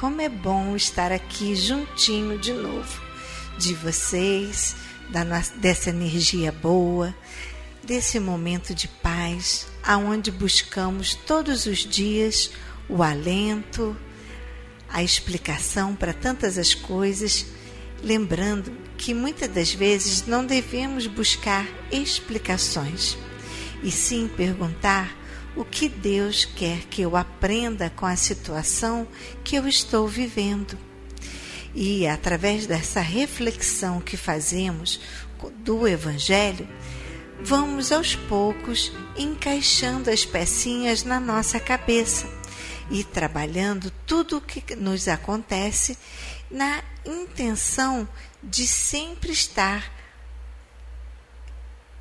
como é bom estar aqui juntinho de novo, de vocês, dessa energia boa, desse momento de paz, aonde buscamos todos os dias o alento, a explicação para tantas as coisas, lembrando que muitas das vezes não devemos buscar explicações, e sim perguntar o que Deus quer que eu aprenda com a situação que eu estou vivendo. E através dessa reflexão que fazemos do Evangelho, vamos aos poucos encaixando as pecinhas na nossa cabeça e trabalhando tudo o que nos acontece na intenção de sempre estar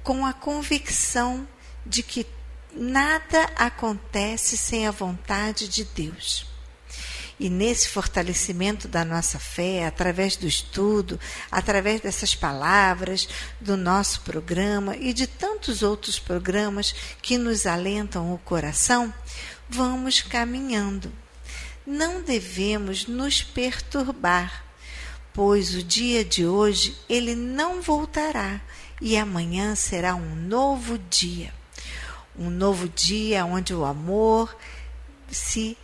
com a convicção de que nada acontece sem a vontade de Deus. E nesse fortalecimento da nossa fé, através do estudo, através dessas palavras, do nosso programa e de tantos outros programas que nos alentam o coração, vamos caminhando. Não devemos nos perturbar, pois o dia de hoje ele não voltará e amanhã será um novo dia. Um novo dia onde o amor se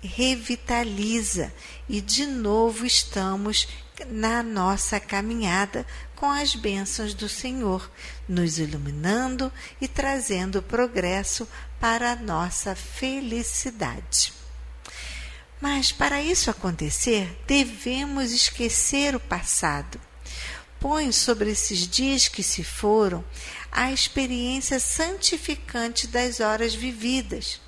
revitaliza e de novo estamos na nossa caminhada com as bênçãos do Senhor, nos iluminando e trazendo progresso para a nossa felicidade. Mas para isso acontecer, devemos esquecer o passado. Põe sobre esses dias que se foram a experiência santificante das horas vividas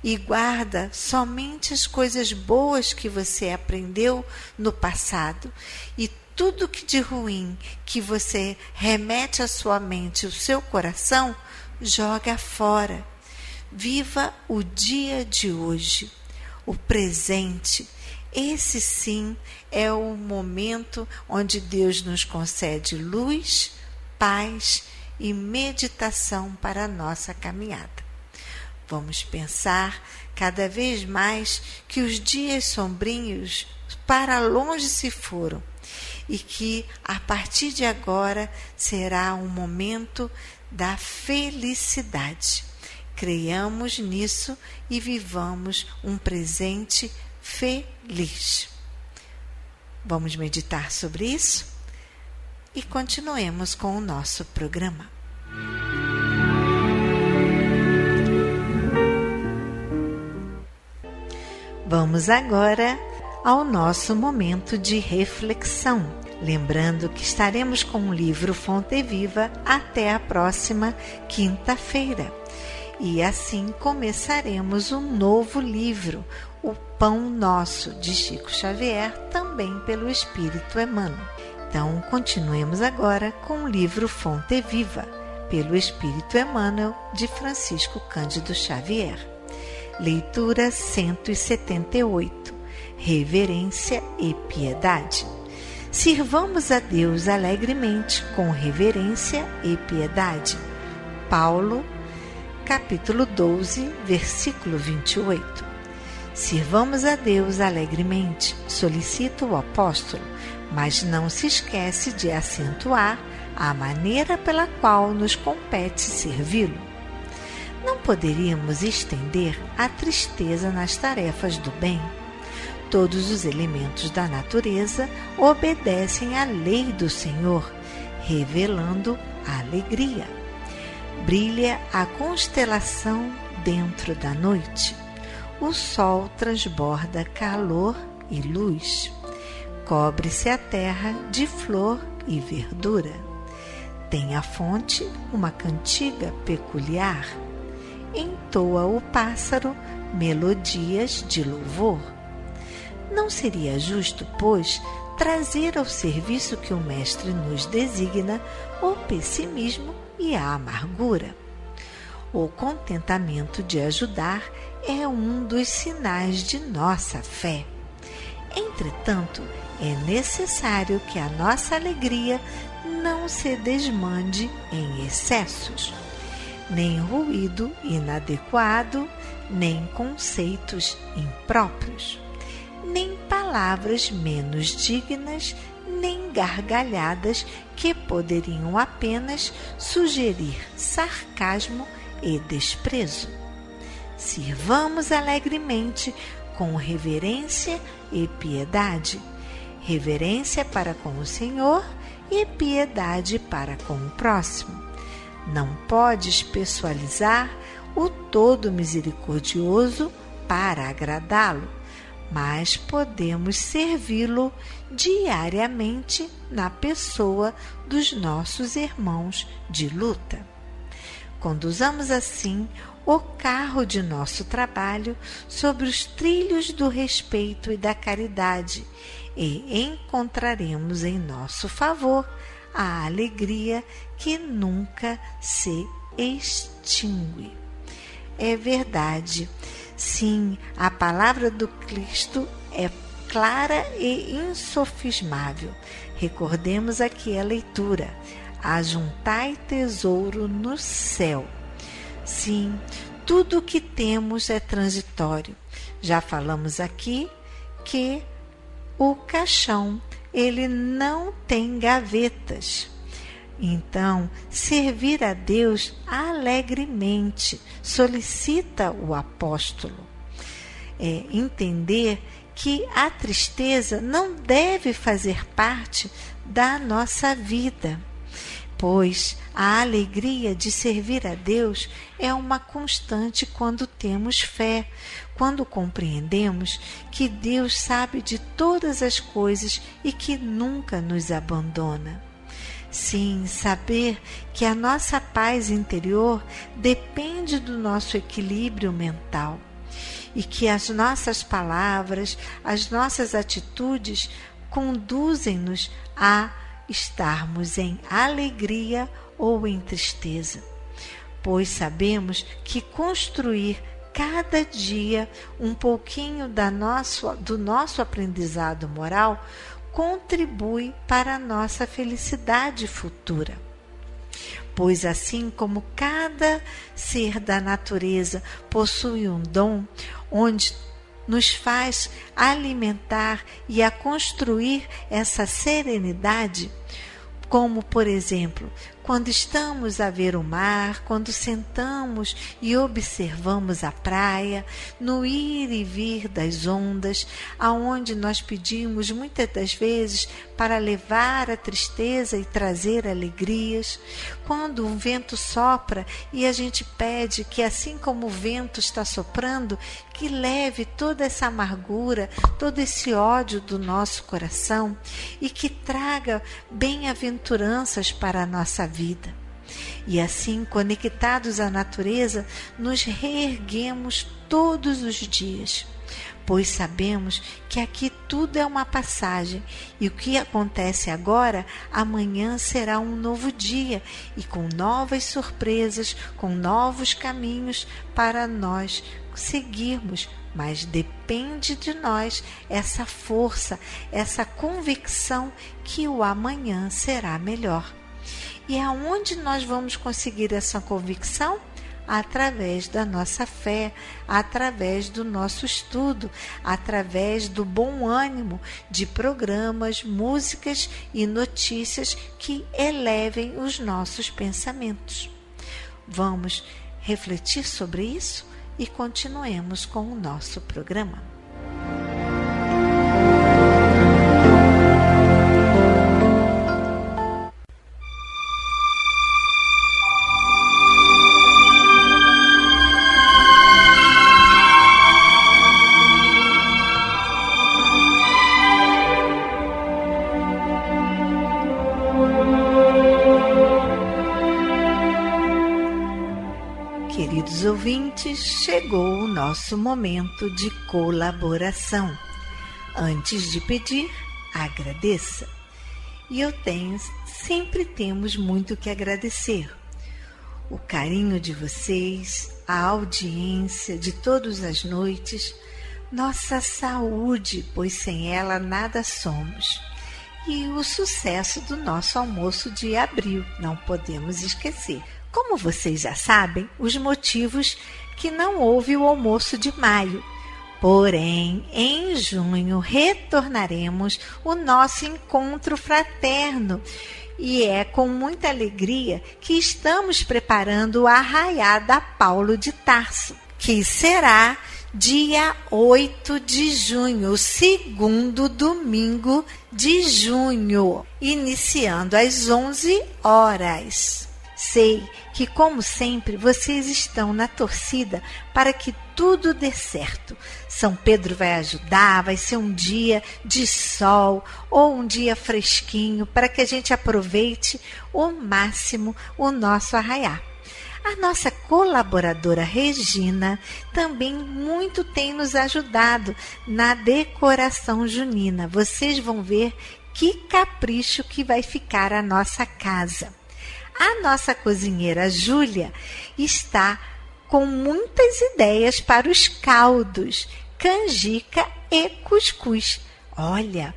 e guarda somente as coisas boas que você aprendeu no passado e tudo que de ruim que você remete à sua mente, o seu coração, joga fora. Viva o dia de hoje, o presente. Esse sim é o momento onde Deus nos concede luz, paz e meditação para a nossa caminhada. Vamos pensar cada vez mais que os dias sombrios para longe se foram e que a partir de agora será um momento da felicidade. Creiamos nisso e vivamos um presente feliz. Vamos meditar sobre isso e continuemos com o nosso programa. Vamos agora ao nosso momento de reflexão. Lembrando que estaremos com o livro Fonte Viva até a próxima quinta-feira. E assim começaremos um novo livro, O Pão Nosso, de Chico Xavier, também pelo Espírito Emmanuel. Então, continuemos agora com o livro Fonte Viva, pelo Espírito Emmanuel, de Francisco Cândido Xavier. Leitura 178. Reverência e piedade. Sirvamos a Deus alegremente, com reverência e piedade. Paulo, capítulo 12, versículo 28. Sirvamos a Deus alegremente, solicita o apóstolo, mas não se esquece de acentuar a maneira pela qual nos compete servi-lo. Não poderíamos estender a tristeza nas tarefas do bem. Todos os elementos da natureza obedecem à lei do Senhor, revelando a alegria. Brilha a constelação dentro da noite. O sol transborda calor e luz. Cobre-se a terra de flor e verdura. Tem a fonte uma cantiga peculiar. Entoa o pássaro melodias de louvor. Não seria justo, pois, trazer ao serviço que o Mestre nos designa o pessimismo e a amargura. O contentamento de ajudar é um dos sinais de nossa fé. Entretanto, é necessário que a nossa alegria não se desmande em excessos, nem ruído inadequado, nem conceitos impróprios. nem palavras menos dignas, nem gargalhadas que poderiam apenas sugerir sarcasmo e desprezo. Sirvamos alegremente com reverência e piedade. Reverência para com o Senhor e piedade para com o próximo. Não podes pessoalizar o todo misericordioso para agradá-lo, mas podemos servi-lo diariamente na pessoa dos nossos irmãos de luta. Conduzamos assim o carro de nosso trabalho sobre os trilhos do respeito e da caridade e encontraremos em nosso favor a alegria que nunca se extingue. É verdade. Sim, a palavra do Cristo é clara e insofismável. Recordemos aqui a leitura: ajuntai tesouro no céu. Sim, tudo o que temos é transitório. Já falamos aqui que o caixão, ele não tem gavetas. Então, servir a Deus alegremente, solicita o apóstolo. Entender que a tristeza não deve fazer parte da nossa vida, pois a alegria de servir a Deus é uma constante quando temos fé, quando compreendemos que Deus sabe de todas as coisas e que nunca nos abandona. Sim, saber que a nossa paz interior depende do nosso equilíbrio mental e que as nossas palavras, as nossas atitudes conduzem-nos a estarmos em alegria ou em tristeza, pois sabemos que construir cada dia um pouquinho do nosso aprendizado moral contribui para a nossa felicidade futura. Pois assim como cada ser da natureza possui um dom onde nos faz alimentar e a construir essa serenidade, como, por exemplo, quando estamos a ver o mar, quando sentamos e observamos a praia, no ir e vir das ondas, aonde nós pedimos muitas das vezes para levar a tristeza e trazer alegrias, quando um vento sopra e a gente pede que, assim como o vento está soprando, que leve toda essa amargura, todo esse ódio do nosso coração e que traga bem-aventuranças para a nossa vida. E assim, conectados à natureza, nos reerguemos todos os dias, pois sabemos que aqui tudo é uma passagem e o que acontece agora, amanhã será um novo dia e com novas surpresas, com novos caminhos para nós seguirmos, mas depende de nós essa força, essa convicção que o amanhã será melhor. E aonde nós vamos conseguir essa convicção? Através da nossa fé, através do nosso estudo, através do bom ânimo de programas, músicas e notícias que elevem os nossos pensamentos. Vamos refletir sobre isso e continuemos com o nosso programa. Queridos ouvintes, chegou o nosso momento de colaboração. Antes de pedir, agradeça. E sempre temos muito que agradecer. O carinho de vocês, a audiência de todas as noites, nossa saúde, pois sem ela nada somos. E o sucesso do nosso almoço de abril, não podemos esquecer. Como vocês já sabem, os motivos que não houve o almoço de maio, Porém, em junho retornaremos o nosso encontro fraterno e é com muita alegria que estamos preparando o Arraiá da Paulo de Tarso, que será dia 8 de junho, o segundo domingo de junho, iniciando às 11 horas. Sei que, como sempre, vocês estão na torcida para que tudo dê certo. São Pedro vai ajudar, vai ser um dia de sol ou um dia fresquinho para que a gente aproveite ao máximo o nosso arraiá. A nossa colaboradora Regina também muito tem nos ajudado na decoração junina. Vocês vão ver que capricho que vai ficar a nossa casa. A nossa cozinheira Júlia está com muitas ideias para os caldos, canjica e cuscuz. Olha,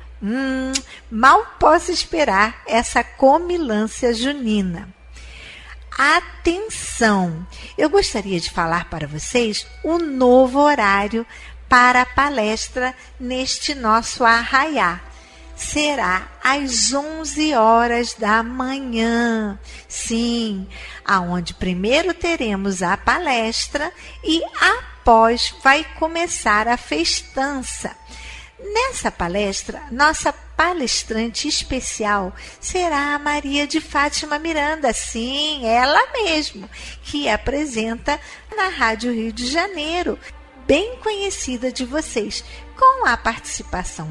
mal posso esperar essa comilância junina. Atenção! Eu gostaria de falar para vocês o novo horário para a palestra neste nosso arraiá. Será às 11 horas da manhã. Sim, aonde primeiro teremos a palestra e após vai começar a festança. Nessa palestra, nossa palestrante especial será a Maria de Fátima Miranda, sim, ela mesmo, que apresenta na Rádio Rio de Janeiro, bem conhecida de vocês, com a participação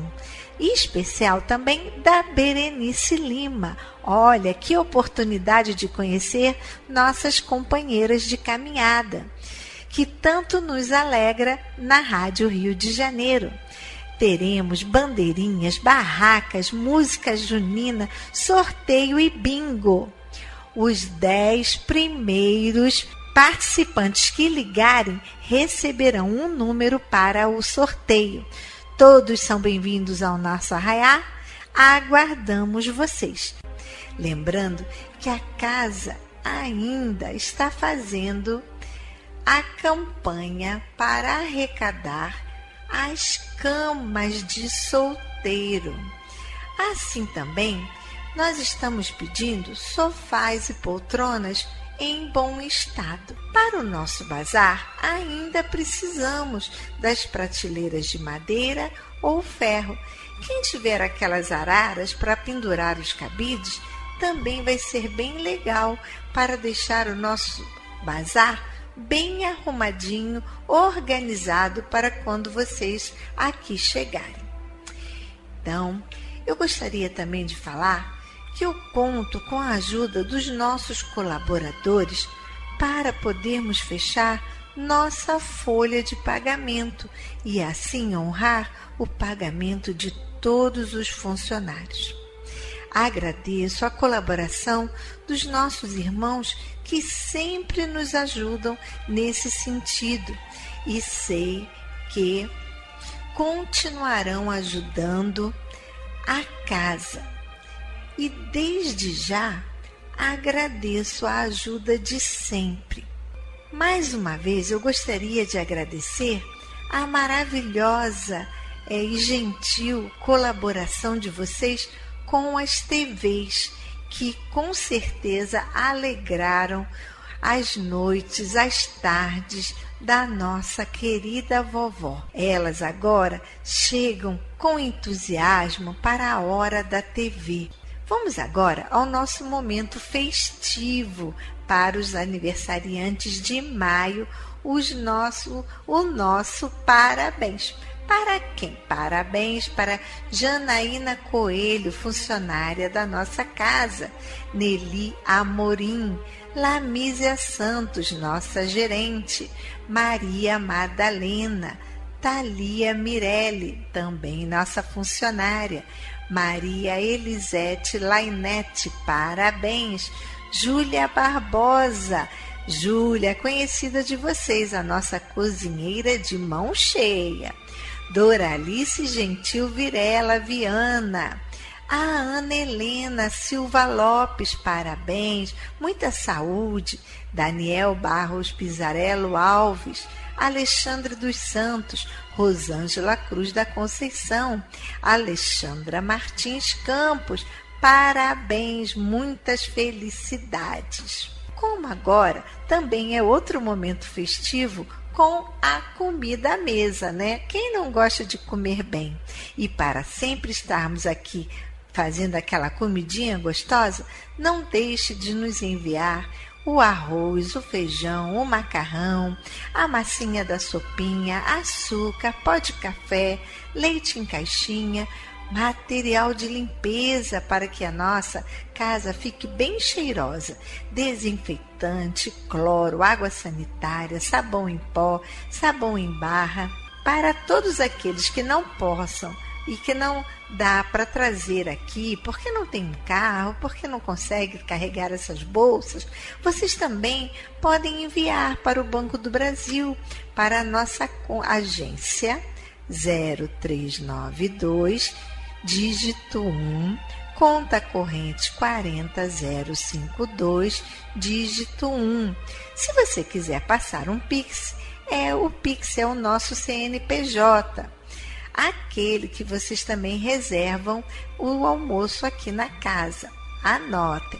especial também da Berenice Lima. Olha, que oportunidade de conhecer nossas companheiras de caminhada, que tanto nos alegra na Rádio Rio de Janeiro. Teremos bandeirinhas, barracas, música junina, sorteio e bingo. Os 10 primeiros participantes que ligarem receberão um número para o sorteio. Todos são bem-vindos ao nosso arraiá. Aguardamos vocês. Lembrando que a casa ainda está fazendo a campanha para arrecadar as camas de solteiro. Assim também, nós estamos pedindo sofás e poltronas em bom estado. Para o nosso bazar, ainda precisamos das prateleiras de madeira ou ferro. Quem tiver aquelas araras para pendurar os cabides, também vai ser bem legal para deixar o nosso bazar bem arrumadinho, organizado para quando vocês aqui chegarem. Então, eu gostaria também de falar que eu conto com a ajuda dos nossos colaboradores para podermos fechar nossa folha de pagamento e assim honrar o pagamento de todos os funcionários. Agradeço a colaboração dos nossos irmãos que sempre nos ajudam nesse sentido e sei que continuarão ajudando a casa. E desde já agradeço a ajuda de sempre. Mais uma vez eu gostaria de agradecer a maravilhosa e gentil colaboração de vocês com as TVs, que com certeza alegraram as noites, as tardes da nossa querida vovó. Elas agora chegam com entusiasmo para a hora da TV. Vamos agora ao nosso momento festivo para os aniversariantes de maio, o nosso parabéns. Para quem? Parabéns para Janaína Coelho, funcionária da nossa casa, Nelly Amorim, Lamísia Santos, nossa gerente, Maria Madalena, Thalia Mirelli, também nossa funcionária, Maria Elisete Lainete, parabéns, Júlia Barbosa, Júlia, conhecida de vocês, a nossa cozinheira de mão cheia, Doralice Gentil Virela Viana, a Ana Helena Silva Lopes, parabéns, muita saúde, Daniel Barros Pizarello Alves, Alexandre dos Santos, Rosângela Cruz da Conceição, Alexandra Martins Campos. Parabéns, muitas felicidades! Como agora também é outro momento festivo com a comida à mesa, né? Quem não gosta de comer bem? E para sempre estarmos aqui fazendo aquela comidinha gostosa, não deixe de nos enviar o arroz, o feijão, o macarrão, a massinha da sopinha, açúcar, pó de café, leite em caixinha, material de limpeza para que a nossa casa fique bem cheirosa, desinfetante, cloro, água sanitária, sabão em pó, sabão em barra. Para todos aqueles que não possam e que não dá para trazer aqui, porque não tem um carro, porque não consegue carregar essas bolsas, vocês também podem enviar para o Banco do Brasil, para a nossa agência 0392, dígito 1, conta corrente 40052, dígito 1. Se você quiser passar um Pix, o Pix é o nosso CNPJ, aquele que vocês também reservam o almoço aqui na casa. Anotem: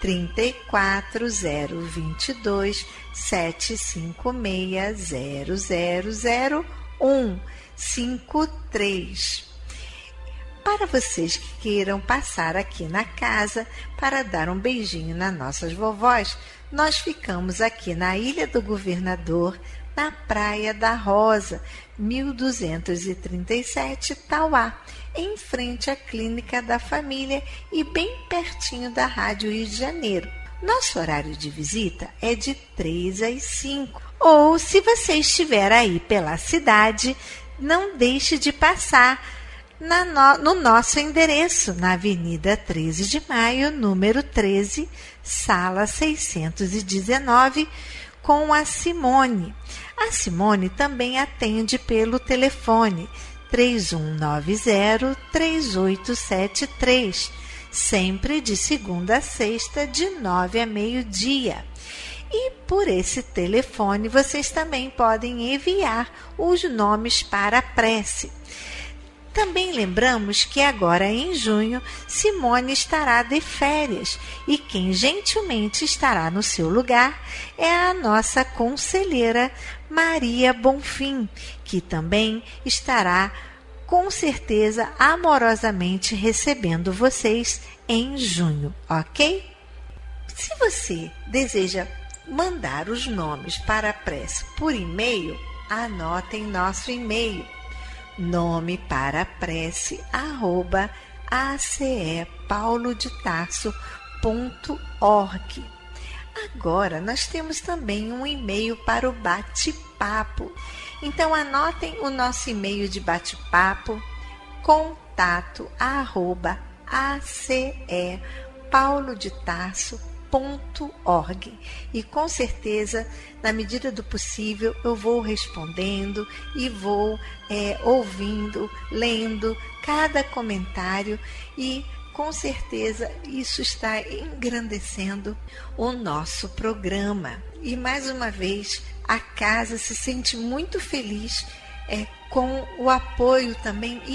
34022 756 000153. Para vocês que queiram passar aqui na casa para dar um beijinho nas nossas vovós, nós ficamos aqui na Ilha do Governador, na Praia da Rosa, 1237 Tauá, em frente à Clínica da Família e bem pertinho da Rádio Rio de Janeiro. Nosso horário de visita é de 3 às 5. Ou, se você estiver aí pela cidade, não deixe de passar no nosso endereço, na Avenida 13 de Maio, número 13, sala 619, com a Simone. A Simone também atende pelo telefone 3190-3873, sempre de segunda a sexta, de 9 a meio-dia. E por esse telefone vocês também podem enviar os nomes para a prece. Também lembramos que agora em junho Simone estará de férias e quem gentilmente estará no seu lugar é a nossa conselheira Maria Bonfim, que também estará com certeza amorosamente recebendo vocês em junho, ok? Se você deseja mandar os nomes para a prece por e-mail, anotem nosso e-mail: nome para prece @acepaulodetarso.org. Agora nós temos também um e-mail para o bate-papo. Então anotem o nosso e-mail de bate-papo: contato@acepaulodetarso.org. E com certeza, na medida do possível, eu vou respondendo e vou ouvindo, lendo cada comentário e com certeza isso está engrandecendo o nosso programa. E mais uma vez, a casa se sente muito feliz com o apoio também o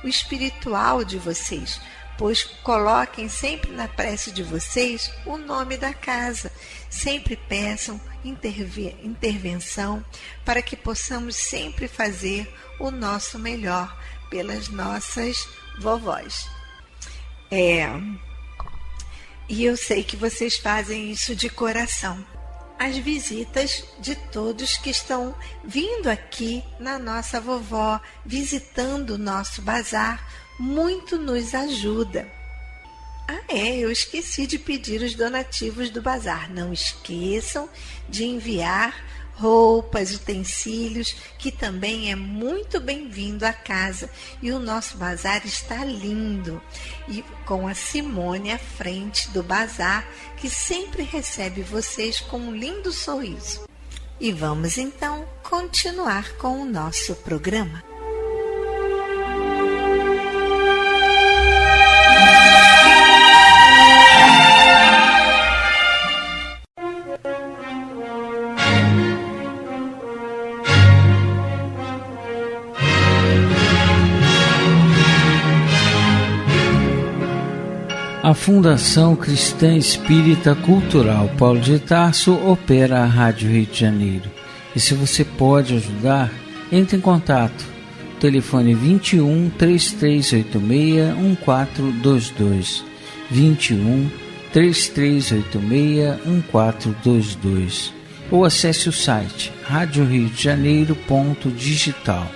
espiritual de vocês, pois coloquem sempre na prece de vocês o nome da casa. Sempre peçam intervenção para que possamos sempre fazer o nosso melhor pelas nossas vovós. E eu sei que vocês fazem isso de coração. As visitas de todos que estão vindo aqui na nossa vovó, visitando o nosso bazar, muito nos ajuda. Eu esqueci de pedir os donativos do bazar. Não esqueçam de enviar roupas, utensílios, que também é muito bem-vindo à casa. E o nosso bazar está lindo, e com a Simone à frente do bazar, que sempre recebe vocês com um lindo sorriso. E vamos então continuar com o nosso programa. A Fundação Cristã Espírita Cultural Paulo de Tarso opera a Rádio Rio de Janeiro. E se você pode ajudar, entre em contato. Telefone 21 3386 1422. 21 3386 1422. Ou acesse o site radioriodejaneiro.digital.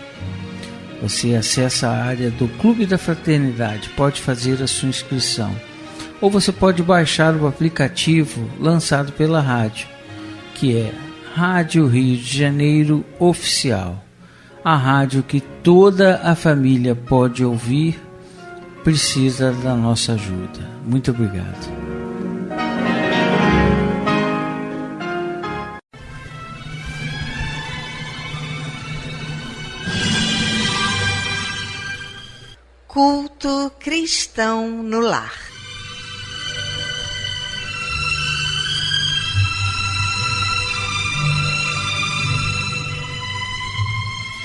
Você acessa a área do Clube da Fraternidade, pode fazer a sua inscrição. Ou você pode baixar o aplicativo lançado pela rádio, que é Rádio Rio de Janeiro Oficial. A rádio que toda a família pode ouvir, precisa da nossa ajuda. Muito obrigado. Culto cristão no lar.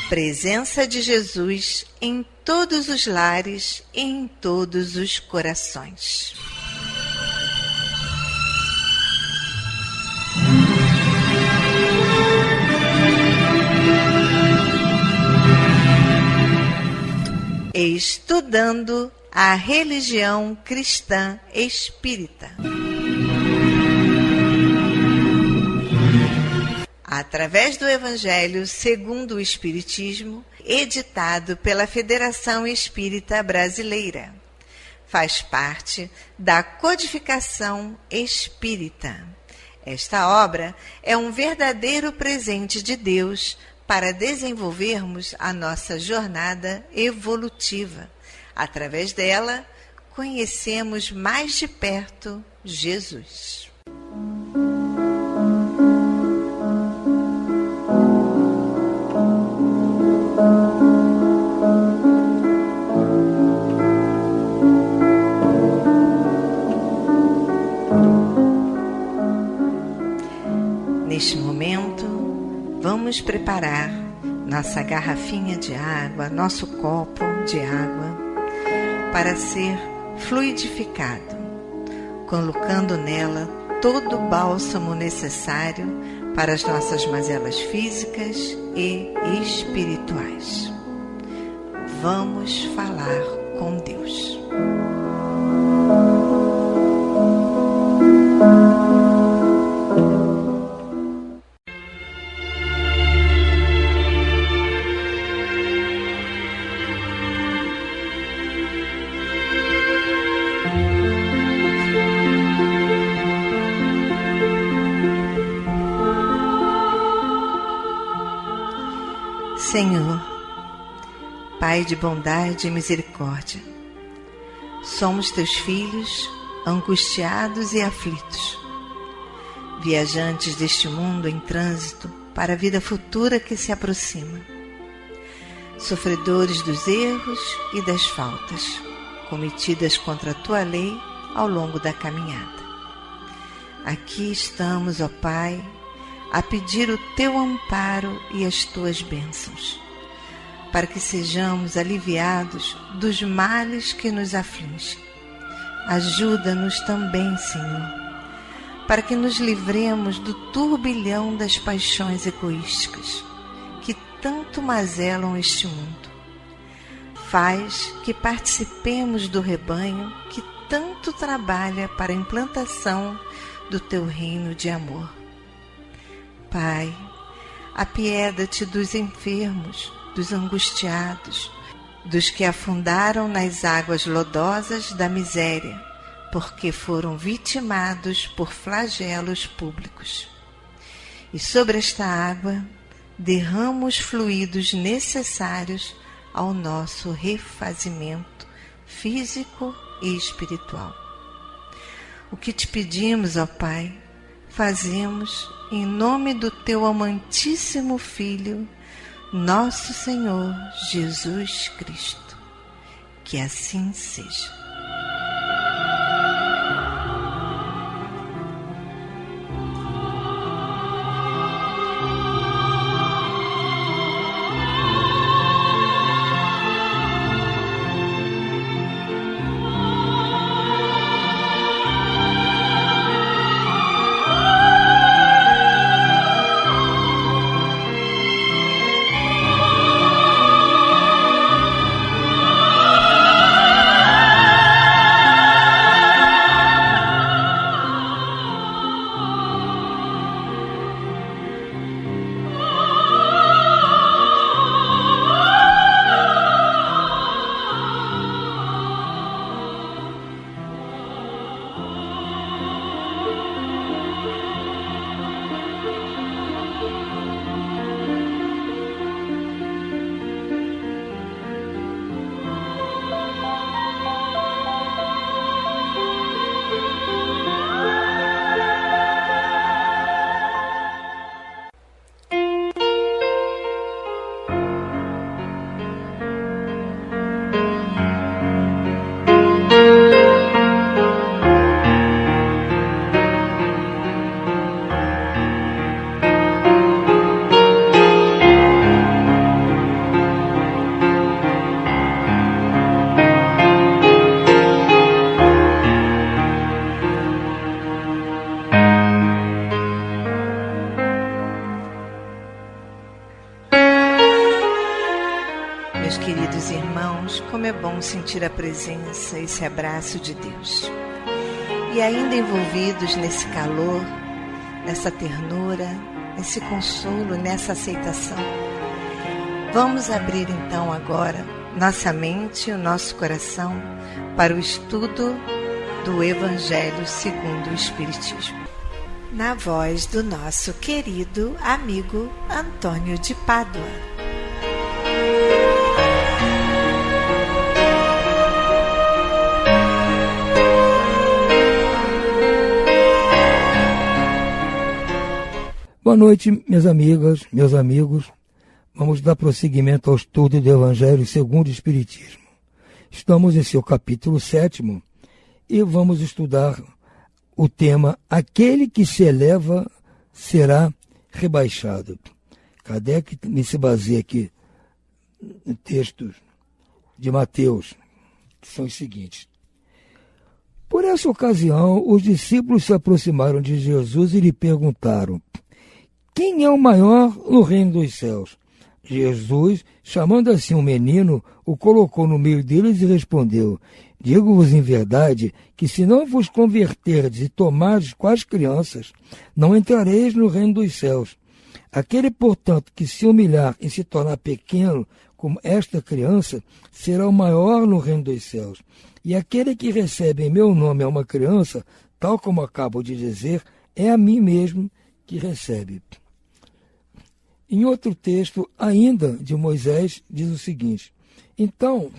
Presença de Jesus em todos os lares e em todos os corações. Estudando a religião cristã espírita. Através do Evangelho segundo o Espiritismo, editado pela Federação Espírita Brasileira. Faz parte da Codificação Espírita. Esta obra é um verdadeiro presente de Deus para desenvolvermos a nossa jornada evolutiva. Através dela, conhecemos mais de perto Jesus. Neste momento, vamos preparar nossa garrafinha de água, nosso copo de água, para ser fluidificado, colocando nela todo o bálsamo necessário para as nossas mazelas físicas e espirituais. Vamos falar com Deus. Senhor, Pai de bondade e misericórdia, somos teus filhos, angustiados e aflitos, viajantes deste mundo em trânsito para a vida futura que se aproxima, sofredores dos erros e das faltas cometidas contra a tua lei ao longo da caminhada. Aqui estamos, ó Pai, a pedir o teu amparo e as tuas bênçãos, para que sejamos aliviados dos males que nos afligem. Ajuda-nos também, Senhor, para que nos livremos do turbilhão das paixões egoísticas que tanto mazelam este mundo. Faz que participemos do rebanho que tanto trabalha para a implantação do teu reino de amor. Pai, apieda-te dos enfermos, dos angustiados, dos que afundaram nas águas lodosas da miséria, porque foram vitimados por flagelos públicos. E sobre esta água derrama os fluidos necessários ao nosso refazimento físico e espiritual. O que te pedimos, ó Pai, fazemos em nome do teu amantíssimo Filho, nosso Senhor Jesus Cristo. Que assim seja. bom sentir a presença, esse abraço de Deus. E ainda envolvidos nesse calor, nessa ternura, nesse consolo, nessa aceitação, vamos abrir então agora nossa mente e o nosso coração para o estudo do Evangelho segundo o Espiritismo, na voz do nosso querido amigo Antônio de Pádua. Boa noite, minhas amigas, meus amigos. Vamos dar prosseguimento ao estudo do Evangelho segundo o Espiritismo. Estamos em seu capítulo 7º e vamos estudar o tema Aquele que se eleva será rebaixado. Kardec se baseia aqui em textos de Mateus, que são os seguintes. Por essa ocasião, os discípulos se aproximaram de Jesus e lhe perguntaram: quem é o maior no reino dos céus? Jesus, chamando assim um menino, o colocou no meio deles e respondeu: digo-vos em verdade que se não vos converterdes e tomardes com as crianças, não entrareis no reino dos céus. Aquele, portanto, que se humilhar e se tornar pequeno como esta criança, será o maior no reino dos céus. E aquele que recebe em meu nome a uma criança, tal como acabo de dizer, é a mim mesmo que recebe. Em outro texto, ainda de Moisés, diz o seguinte: então,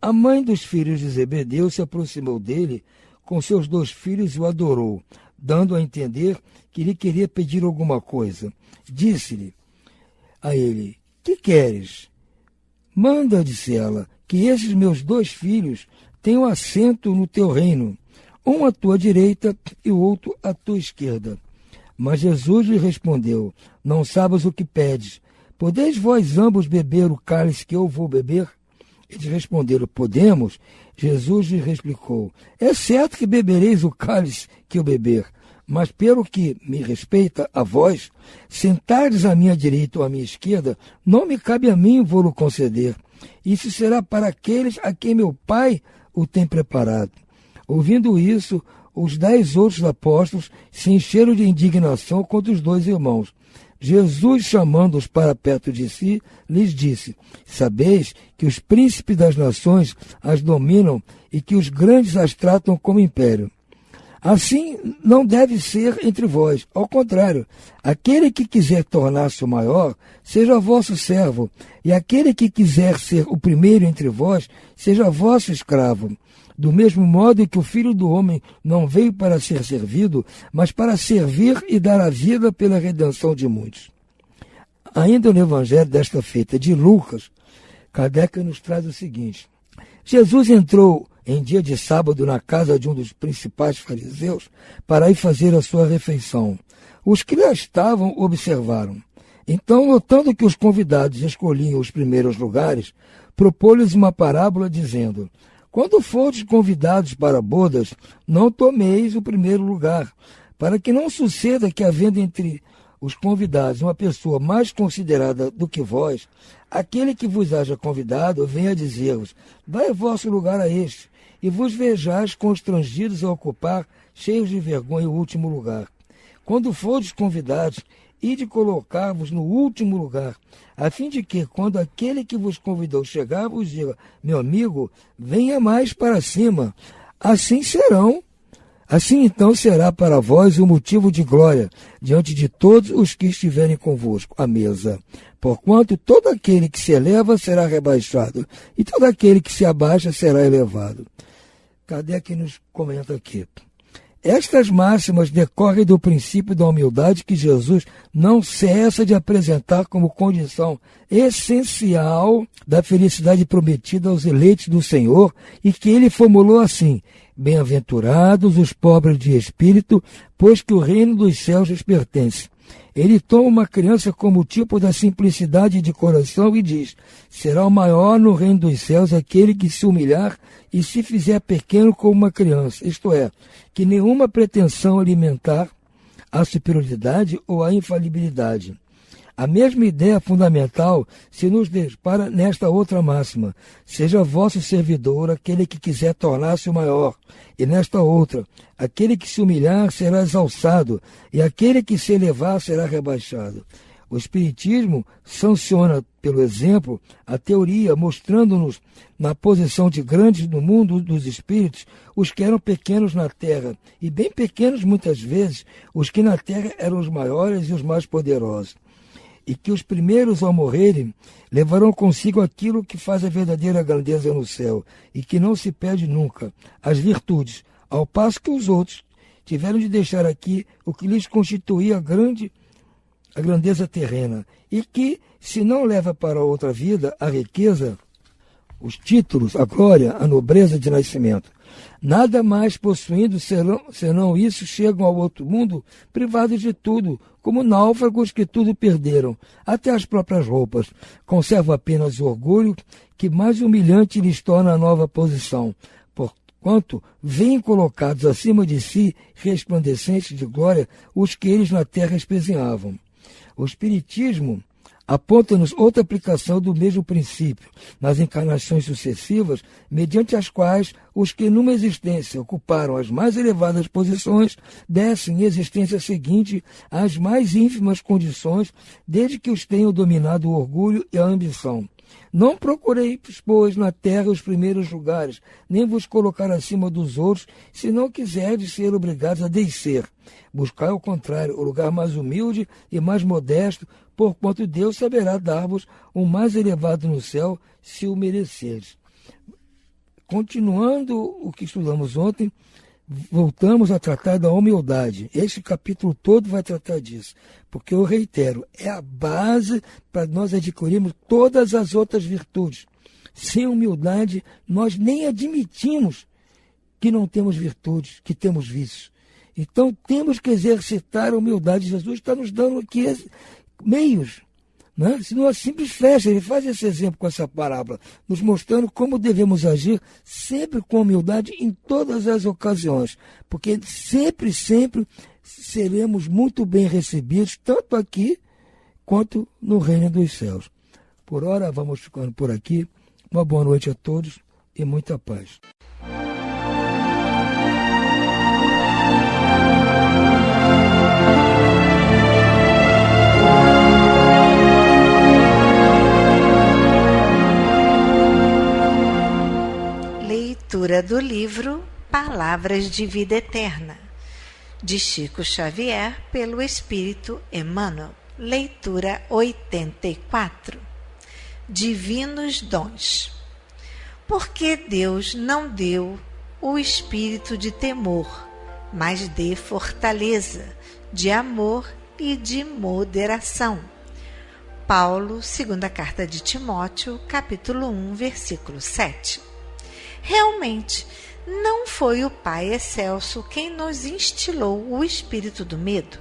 a mãe dos filhos de Zebedeu se aproximou dele com seus 2 filhos e o adorou, dando a entender que lhe queria pedir alguma coisa. Disse-lhe a ele: que queres? Manda, disse ela, que esses meus 2 filhos tenham assento no teu reino, um à tua direita e o outro à tua esquerda. Mas Jesus lhe respondeu: não sabes o que pedes. Podeis vós ambos beber o cálice que eu vou beber? Eles responderam: podemos. Jesus lhe replicou: é certo que bebereis o cálice que eu beber, mas pelo que me respeita a vós, sentardes à minha direita ou à minha esquerda, não me cabe a mim vou-lo conceder. Isso será para aqueles a quem meu Pai o tem preparado. Ouvindo isso, os 10 outros apóstolos se encheram de indignação contra os 2 irmãos. Jesus, chamando-os para perto de si, lhes disse: sabeis que os príncipes das nações as dominam e que os grandes as tratam como império. Assim não deve ser entre vós. Ao contrário, aquele que quiser tornar-se o maior, seja vosso servo, e aquele que quiser ser o primeiro entre vós, seja vosso escravo. Do mesmo modo que o Filho do Homem não veio para ser servido, mas para servir e dar a vida pela redenção de muitos. Ainda no Evangelho desta feita de Lucas, Kardec nos traz o seguinte: Jesus entrou em dia de sábado na casa de um dos principais fariseus para ir fazer a sua refeição. Os que lá estavam observaram. Então, notando que os convidados escolhiam os primeiros lugares, propôs-lhes uma parábola dizendo: quando fordes convidados para bodas, não tomeis o primeiro lugar, para que não suceda que, havendo entre os convidados uma pessoa mais considerada do que vós, aquele que vos haja convidado venha dizer-vos: dai vosso lugar a este, e vos vejais constrangidos a ocupar, cheios de vergonha, o último lugar. Quando fordes convidados, ide colocar-vos no último lugar, a fim de que, quando aquele que vos convidou chegar, vos diga: meu amigo, venha mais para cima. Assim então será para vós o motivo de glória diante de todos os que estiverem convosco à mesa. Porquanto todo aquele que se eleva será rebaixado, e todo aquele que se abaixa será elevado. Kardec nos comenta aqui: estas máximas decorrem do princípio da humildade que Jesus não cessa de apresentar como condição essencial da felicidade prometida aos eleitos do Senhor, e que ele formulou assim: bem-aventurados os pobres de espírito, pois que o reino dos céus lhes pertence. Ele toma uma criança como tipo da simplicidade de coração e diz: será o maior no reino dos céus aquele que se humilhar e se fizer pequeno como uma criança, isto é, que nenhuma pretensão alimentar a superioridade ou a infalibilidade. A mesma ideia fundamental se nos depara nesta outra máxima: seja vosso servidor aquele que quiser tornar-se o maior. E nesta outra: aquele que se humilhar será exalçado, e aquele que se elevar será rebaixado. O Espiritismo sanciona, pelo exemplo, a teoria, mostrando-nos na posição de grandes no mundo dos espíritos os que eram pequenos na terra, e bem pequenos muitas vezes os que na terra eram os maiores e os mais poderosos. E que os primeiros, ao morrerem, levarão consigo aquilo que faz a verdadeira grandeza no céu, e que não se perde nunca, as virtudes, ao passo que os outros tiveram de deixar aqui o que lhes constituía a grandeza terrena, e que, se não leva para outra vida a riqueza, os títulos, a glória, a nobreza de nascimento, nada mais possuindo senão isso, chegam ao outro mundo privados de tudo, como náufragos que tudo perderam, até as próprias roupas. Conservam apenas o orgulho, que mais humilhante lhes torna a nova posição, porquanto vêm colocados acima de si, resplandecentes de glória, os que eles na terra espezinhavam. O Espiritismo aponta-nos outra aplicação do mesmo princípio, nas encarnações sucessivas, mediante as quais os que numa existência ocuparam as mais elevadas posições descem em existência seguinte às mais ínfimas condições, desde que os tenham dominado o orgulho e a ambição. Não procureis, pois, na terra os primeiros lugares, nem vos colocar acima dos outros, se não quiserdes ser obrigados a descer. Buscai, ao contrário, o lugar mais humilde e mais modesto, porquanto Deus saberá dar-vos um mais elevado no céu, se o mereceres. Continuando o que estudamos ontem, voltamos a tratar da humildade. Este capítulo todo vai tratar disso, porque eu reitero, é a base para nós adquirirmos todas as outras virtudes. Sem humildade, nós nem admitimos que não temos virtudes, que temos vícios. Então, temos que exercitar a humildade. Jesus está nos dando aqui meios, né? Se não é simples festa, ele faz esse exemplo com essa parábola, nos mostrando como devemos agir sempre com humildade em todas as ocasiões, porque sempre seremos muito bem recebidos, tanto aqui quanto no reino dos céus. Por hora, vamos ficando por aqui. Uma boa noite a todos e muita paz. Leitura do livro Palavras de Vida Eterna, de Chico Xavier, pelo Espírito Emmanuel. Leitura 84. Divinos Dons. Porque Deus não deu o espírito de temor, mas de fortaleza, de amor e de moderação. Paulo, segunda carta de Timóteo, capítulo 1, versículo 7. Realmente, não foi o Pai Excelso quem nos instilou o espírito do medo.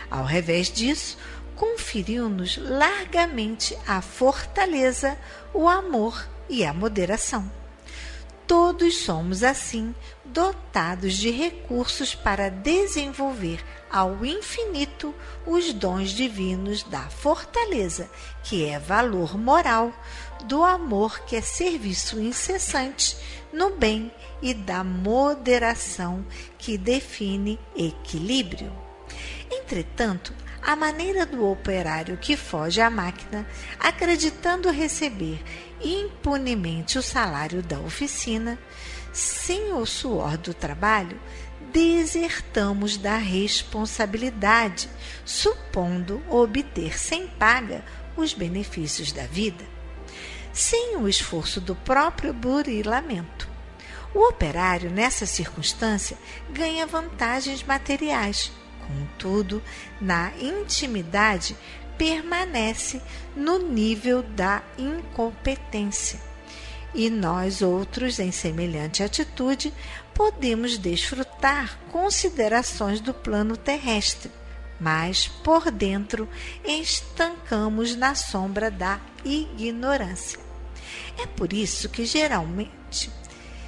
Ao revés disso, conferiu-nos largamente a fortaleza, o amor e a moderação. Todos somos, assim, dotados de recursos para desenvolver ao infinito os dons divinos da fortaleza, que é valor moral, do amor, que é serviço incessante no bem, e da moderação, que define equilíbrio. Entretanto, a maneira do operário que foge à máquina, acreditando receber impunemente o salário da oficina, sem o suor do trabalho, desertamos da responsabilidade, supondo obter sem paga os benefícios da vida, sem o esforço do próprio burilamento. O operário, nessa circunstância, ganha vantagens materiais, contudo, na intimidade, permanece no nível da incompetência. E nós outros, em semelhante atitude, podemos desfrutar considerações do plano terrestre, mas por dentro estancamos na sombra da ignorância. É por isso que geralmente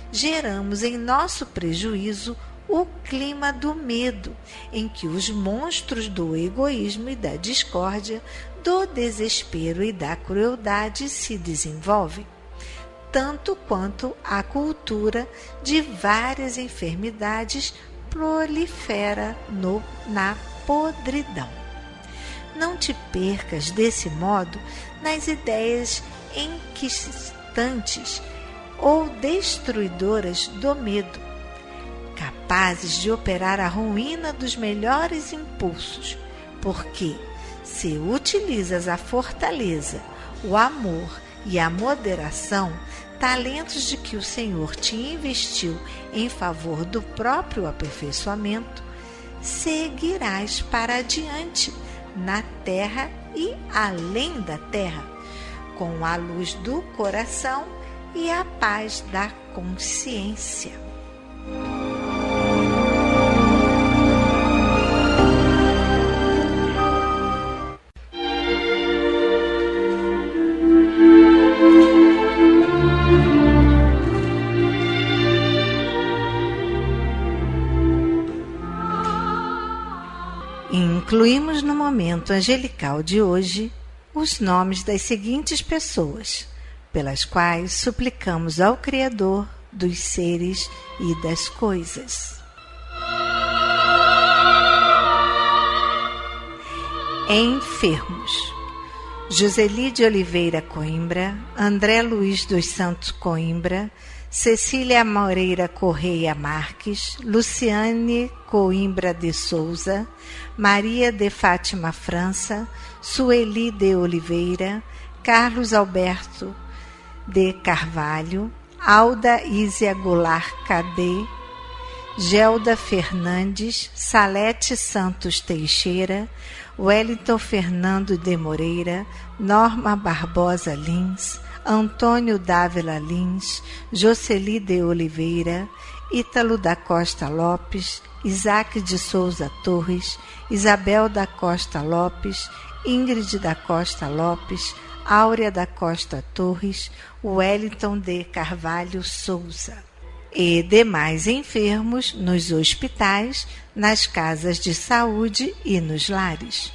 geramos em nosso prejuízo o clima do medo, em que os monstros do egoísmo e da discórdia, do desespero e da crueldade se desenvolvem, tanto quanto a cultura de várias enfermidades prolifera na podridão. Não te percas desse modo nas ideias enquistantes ou destruidoras do medo, capazes de operar a ruína dos melhores impulsos, porque se utilizas a fortaleza, o amor e a moderação, talentos de que o Senhor te investiu em favor do próprio aperfeiçoamento, seguirás para adiante na terra e além da terra, com a luz do coração e a paz da consciência. Incluímos no momento angelical de hoje os nomes das seguintes pessoas, pelas quais suplicamos ao Criador dos seres e das coisas. Enfermos: Joseli de Oliveira Coimbra, André Luiz dos Santos Coimbra, Cecília Moreira Correia Marques, Luciane Coimbra de Souza, Maria de Fátima França, Sueli de Oliveira, Carlos Alberto de Carvalho, Alda Ísia Goulart Cadê, Gelda Fernandes, Salete Santos Teixeira, Wellington Fernando de Moreira, Norma Barbosa Lins, Antônio Dávila Lins, Jocely de Oliveira, Ítalo da Costa Lopes, Isaac de Souza Torres, Isabel da Costa Lopes, Ingrid da Costa Lopes, Áurea da Costa Torres, Wellington de Carvalho Souza e demais enfermos nos hospitais, nas casas de saúde e nos lares.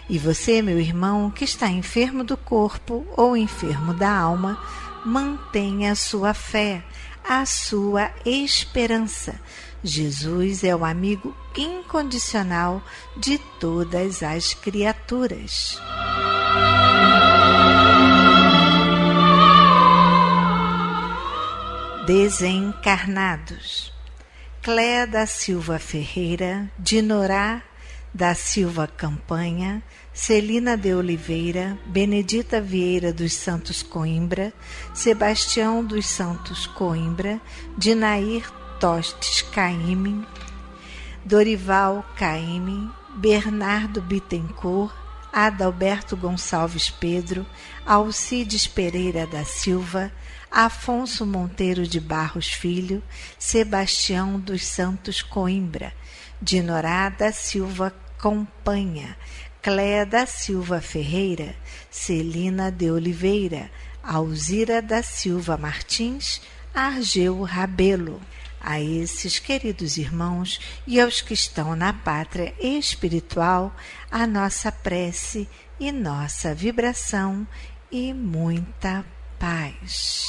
E você, meu irmão, que está enfermo do corpo ou enfermo da alma, mantenha a sua fé, a sua esperança. Jesus é o amigo incondicional de todas as criaturas. Desencarnados: Cléa da Silva Ferreira, Dinorá da Silva Campanha, Celina de Oliveira, Benedita Vieira dos Santos Coimbra, Sebastião dos Santos Coimbra, Dinair Tostes Caime, Dorival Caime, Bernardo Bittencourt, Adalberto Gonçalves Pedro, Alcides Pereira da Silva, Afonso Monteiro de Barros Filho, Sebastião dos Santos Coimbra, Dinorá da Silva Companha, Cléa da Silva Ferreira, Celina de Oliveira, Alzira da Silva Martins, Argeu Rabelo. A esses queridos irmãos e aos que estão na pátria espiritual, a nossa prece e nossa vibração e muita paz.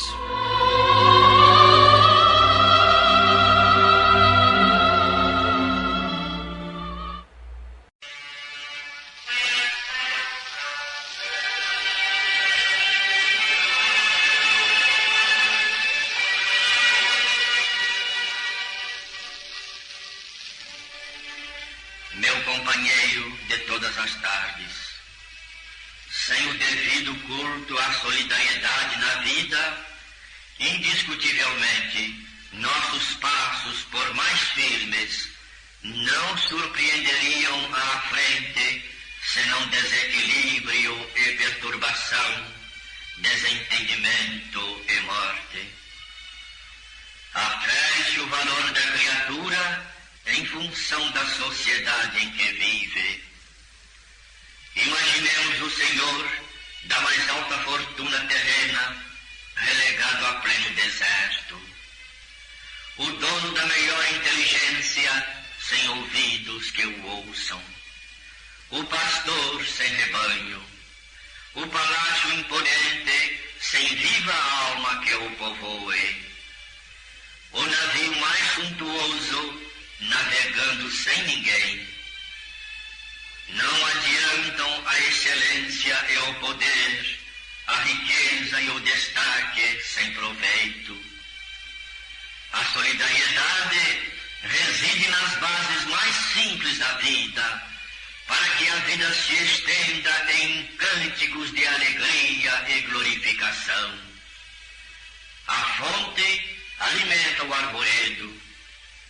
Meu companheiro de todas as tardes, sem o devido culto à solidariedade na vida, indiscutivelmente, nossos passos, por mais firmes, não surpreenderiam à frente, senão desequilíbrio e perturbação, desentendimento e morte. Aprecie o valor da criatura em função da sociedade em que vive. Imaginemos o Senhor da mais alta fortuna terrena relegado a pleno deserto, o dono da melhor inteligência sem ouvidos que o ouçam, o pastor sem rebanho, o palácio imponente sem viva alma que o povoe, o navio mais suntuoso navegando sem ninguém. Não adiantam a excelência e o poder, a riqueza e o destaque sem proveito. A solidariedade reside nas bases mais simples da vida, para que a vida se estenda em cânticos de alegria e glorificação. A fonte alimenta o arvoredo,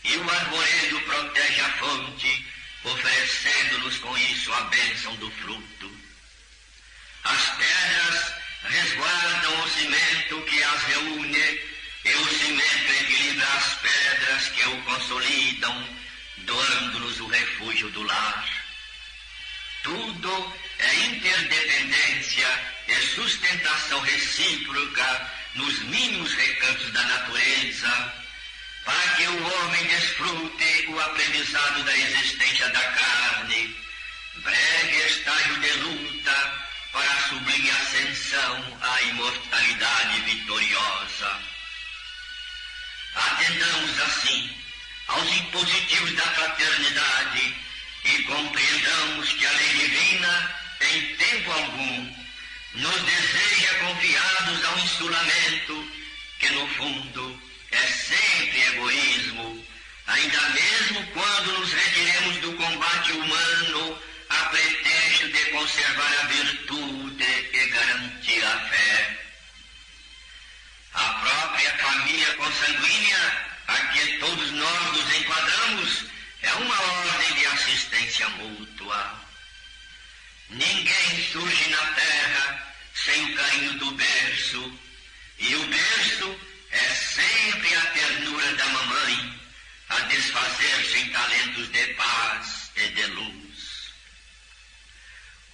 e o arvoredo protege a fonte, oferecendo-nos com isso a bênção do fruto. As pedras resguardam o cimento que as reúne, e o cimento equilibra as pedras que o consolidam, doando-nos o refúgio do lar. Tudo é interdependência e sustentação recíproca nos mínimos recantos da natureza, para que o homem desfrute o aprendizado da existência da carne, breve estágio de luta para a sublime ascensão à imortalidade vitoriosa. Atendamos assim aos impositivos da fraternidade e compreendamos que a lei divina, em tempo algum, nos deseja confiados ao insulamento, que no fundo é sempre egoísmo, ainda mesmo quando nos retiremos do combate humano a pretexto de conservar a virtude e garantir a fé. A própria família consanguínea, a que todos nós nos enquadramos, é uma ordem de assistência mútua. Ninguém surge na terra sem o carinho do berço, e o berço é sempre a ternura da mamãe, a desfazer-se em talentos de paz e de luz.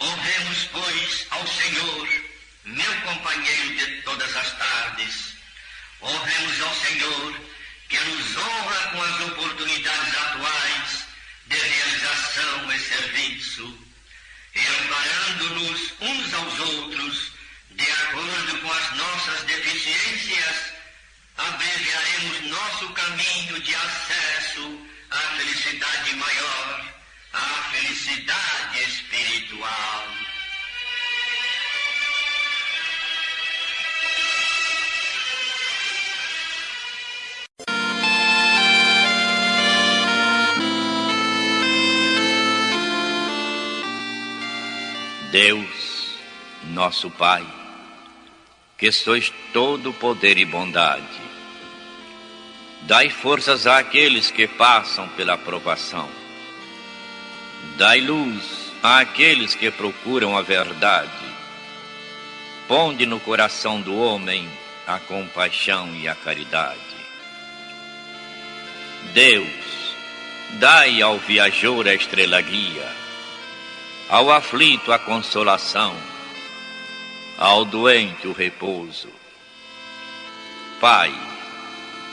Honremos, pois, ao Senhor, meu companheiro de todas as tardes. Honremos ao Senhor, que nos honra com as oportunidades atuais de realização e serviço, e amparando-nos uns aos outros, de acordo com as nossas deficiências, abreviaremos nosso caminho de acesso à felicidade maior, à felicidade espiritual. Deus, nosso Pai, que sois todo poder e bondade, dai forças àqueles que passam pela provação, dai luz àqueles que procuram a verdade, ponde no coração do homem a compaixão e a caridade. Deus, dai ao viajor a estrela guia, ao aflito a consolação, ao doente o repouso. Pai,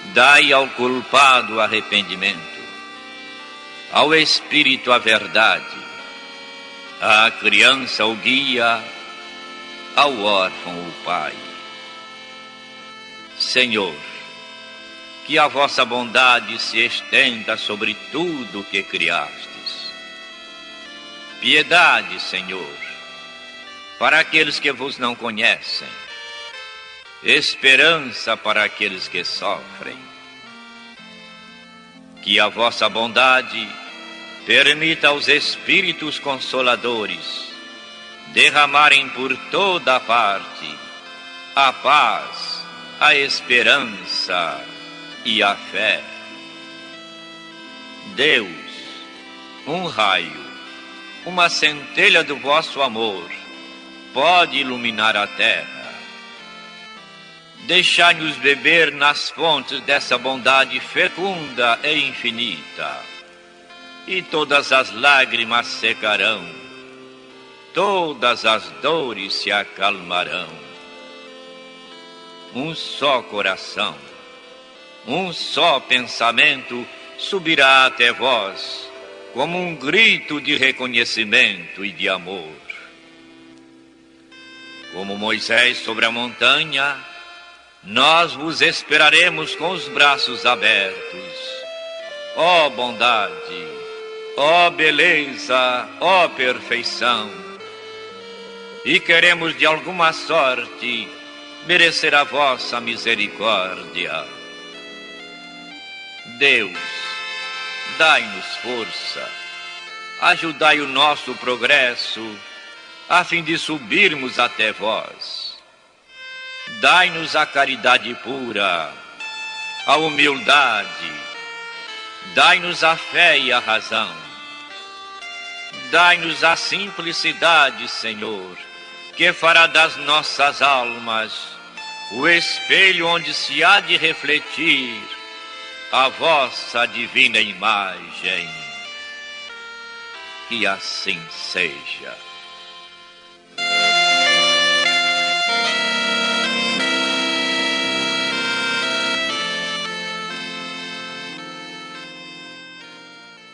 dai ao culpado arrependimento, ao espírito a verdade, à criança o guia, ao órfão o pai. Senhor, que a vossa bondade se estenda sobre tudo o que criastes. Piedade, Senhor, para aqueles que vos não conhecem, esperança para aqueles que sofrem. Que a vossa bondade permita aos Espíritos Consoladores derramarem por toda a parte a paz, a esperança e a fé. Deus, um raio, uma centelha do vosso amor pode iluminar a terra. Deixai-nos beber nas fontes dessa bondade fecunda e infinita, e todas as lágrimas secarão, todas as dores se acalmarão. Um só coração, um só pensamento subirá até vós como um grito de reconhecimento e de amor. Como Moisés sobre a montanha, nós vos esperaremos com os braços abertos. Ó bondade, ó beleza, ó perfeição. E queremos de alguma sorte merecer a vossa misericórdia. Deus, dai-nos força, ajudai o nosso progresso, a fim de subirmos até vós. Dai-nos a caridade pura, a humildade, dai-nos a fé e a razão. Dai-nos a simplicidade, Senhor, que fará das nossas almas o espelho onde se há de refletir a vossa divina imagem. Que assim seja.